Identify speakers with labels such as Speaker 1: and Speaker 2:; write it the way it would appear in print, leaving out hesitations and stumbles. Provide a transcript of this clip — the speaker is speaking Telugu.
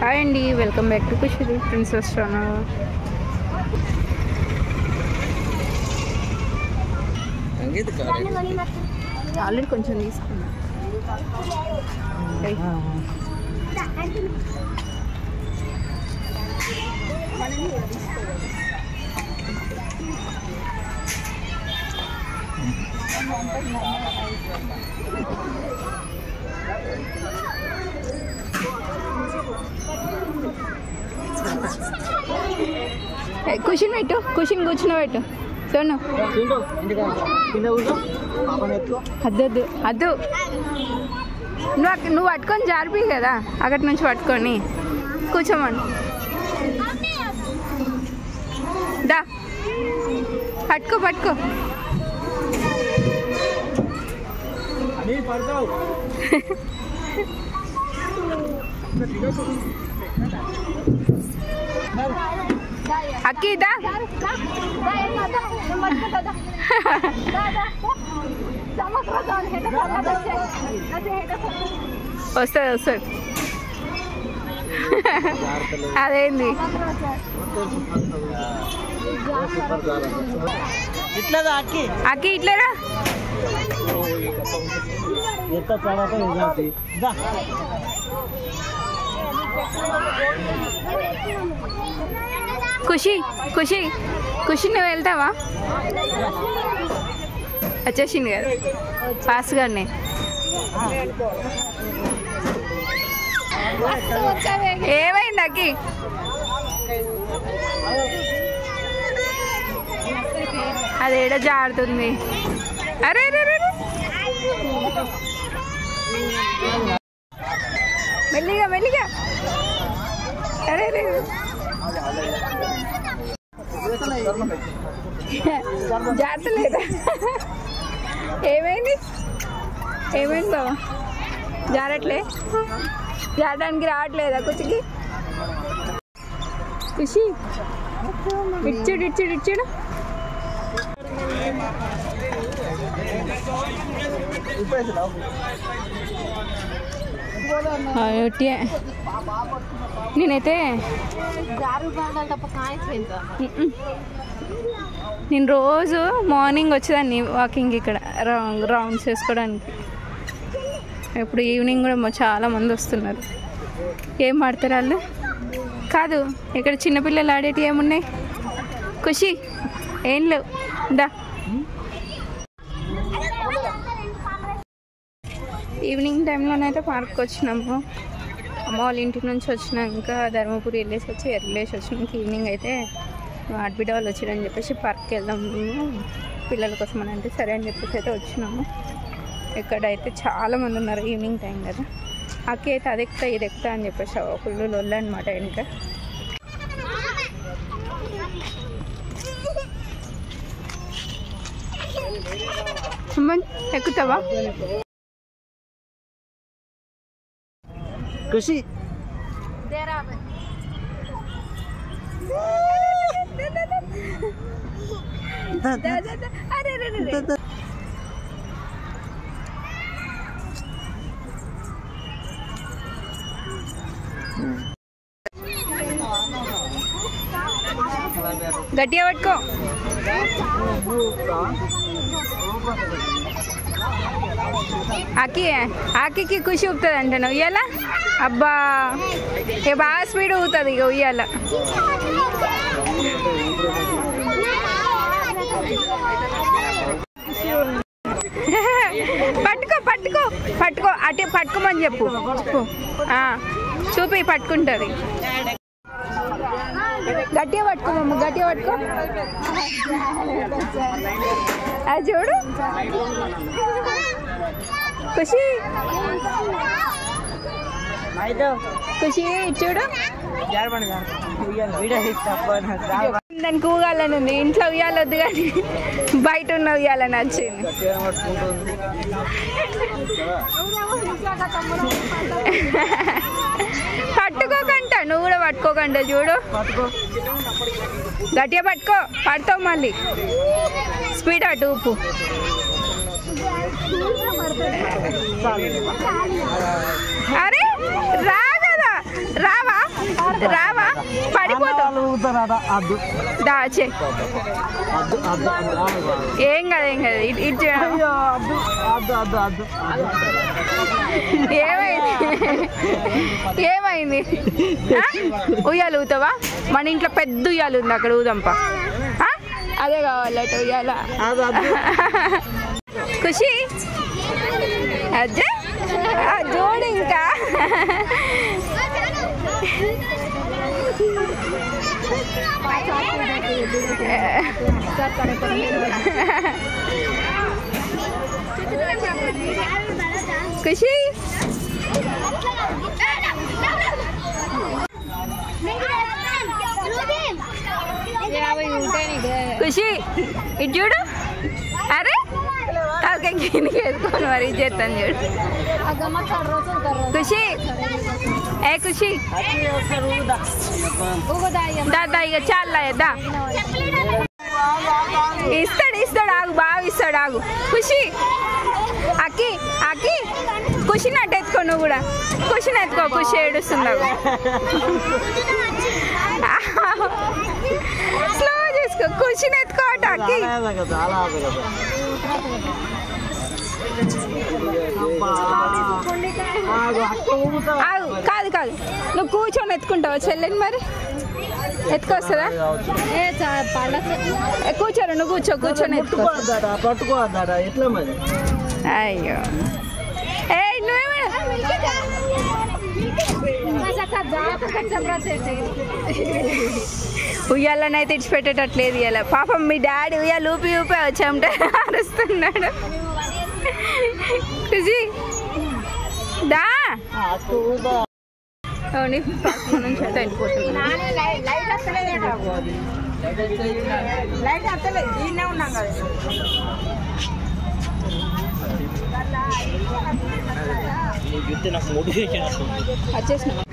Speaker 1: హాయ్ అండి, welcome back to Khushi princess channel. Already కొంచెం తీసుకున్నా. కుషన్ పెట్టు, కుషన్ కూర్చుని పెట్టు. చూడు అద్దు అద్దు, నువ్వు పట్టుకొని జారిపి కదా, అక్కడి నుంచి పట్టుకొని కూర్చోమని. దా పట్టుకో పట్టుకో. అక్కి దా. వస్తుంది వస్తుంది. అదేంది అక్కి ఇట్లేరా. ఖుషి ఖుషి ఖుషి నువ్వు వెళ్తావా? వచ్చేసింది కదా ఫాస్ట్గానే. ఏమైంది అక్కి? అది ఏడ జారుతుంది. అరే మెల్లిగా మెల్లిగా. అరే జారతలేదా? ఏమైంది ఏమైంది బాబా? జారట్లే, జారడానికి రావట్లేదా కుచికి? ఖుషి ఇచ్చాడు ఇచ్చాడు ఇచ్చాడు. నేనైతే నేను రోజు మార్నింగ్ వచ్చేదాన్ని వాకింగ్ ఇక్కడ రౌండ్స్ వేసుకోవడానికి. ఇప్పుడు ఈవినింగ్ కూడా చాలా మంది వస్తున్నారు. ఏం ఆడతారు వాళ్ళు? కాదు, ఇక్కడ చిన్నపిల్లలు ఆడేటి ఏమున్నాయి? ఖుషి ఏం లేవు. దా ఈవినింగ్ టైంలోనైతే పార్క్కి వచ్చినాము. అమ్మ వాళ్ళ ఇంటి నుంచి వచ్చినాక ధర్మపురి వెళ్ళేసి వచ్చి ఎర్రలేసి వచ్చినాక ఈవినింగ్ అయితే ఆడబిడ్డ వాళ్ళు వచ్చిరని చెప్పేసి పార్క్కి వెళ్దాం పిల్లల కోసం అని అంటే సరే అని చెప్పేసి అయితే వచ్చినాము. ఇక్కడైతే చాలామంది ఉన్నారు, ఈవినింగ్ టైం కదా. అక్కి అయితే అది ఎక్కుతా ఇది ఎక్కుతా అని చెప్పేసి ఫుల్ లొల్ల అనమాట. వెనుక ఎక్కుతావా?
Speaker 2: ఖుషి
Speaker 1: గట్టిగా పట్టుకో. అక్కి ఖుషి ఊపుతుంది అంటాను ఉయ్యాల. అబ్బా బాగా స్పీడ్ ఊగుతుంది ఇక ఉయ్యాల. పట్టుకో పట్టుకో పట్టుకో, అటే పట్టుకోమని చెప్పు. చూపి పట్టుకుంటుంది. గట్టిగా పట్టుకో మమ్మ, గట్టిగా పట్టుకో. అది చూడు ఖుషి ఖుషి చూడు. దానికి ఊగాలని ఉంది. ఇంట్లో ఉయ్యాలొద్దు కానీ బయట ఉన్న ఉయ్యాలని వచ్చింది. పట్టుకోకంట, నువ్వు కూడా పట్టుకోకంట. చూడు గట్టిగా పట్టుకో, పడతావు మళ్ళీ. స్పీడ్ అటు ఊపు. అరే రా కదా, రావా? దాచే ఏం కదా ఏం కదా ఇటు ఏమైంది ఉయ్యాలు ఊతావా మన ఇంట్లో పెద్ద ఉయ్యాలు ఉంది అక్కడ ఊదంపా అదే కావాలట ఉయ్యాల ఖుషి అదే జోడు ఇంకా ఖుషి ఖుషి ఇటు చూడు అరే తలకాయ కిందకి వేసుకొని మరీ చేస్తాను చూడు ఖుషి ఏ ఖుషి దాదా ఇక చాలా దా ఇస్తాడు ఆగు బాగా ఇస్తాడు ఆగు ఖుషి అక్కి అక్కి ఖుషిని అట్టు ఎత్తుకో నువ్వు కూడా ఖుషిని ఎత్తుకో ఖుషి ఏడుస్తుంది స్లో చేసుకో ఖుషిని ఎత్తుకో అటు అక్కి కాదు కాదు నువ్వు కూర్చొని ఎత్తుకుంటావా చెల్లెని మరి ఎత్తుకొస్తుందా కూర్చోరు నువ్వు కూర్చొని ఎత్తుకో అయ్యో ఏ ఉయ్యాలనైతే ఇడిచిపెట్టేటట్లేదు ఇలా పాపం మీ డాడీ ఉయ్యాలు ఊపి వచ్చామంటే అరుస్తున్నాడు ఖుషి దా నుంచి అయితే వెళ్ళిపోతుంది వచ్చేసిన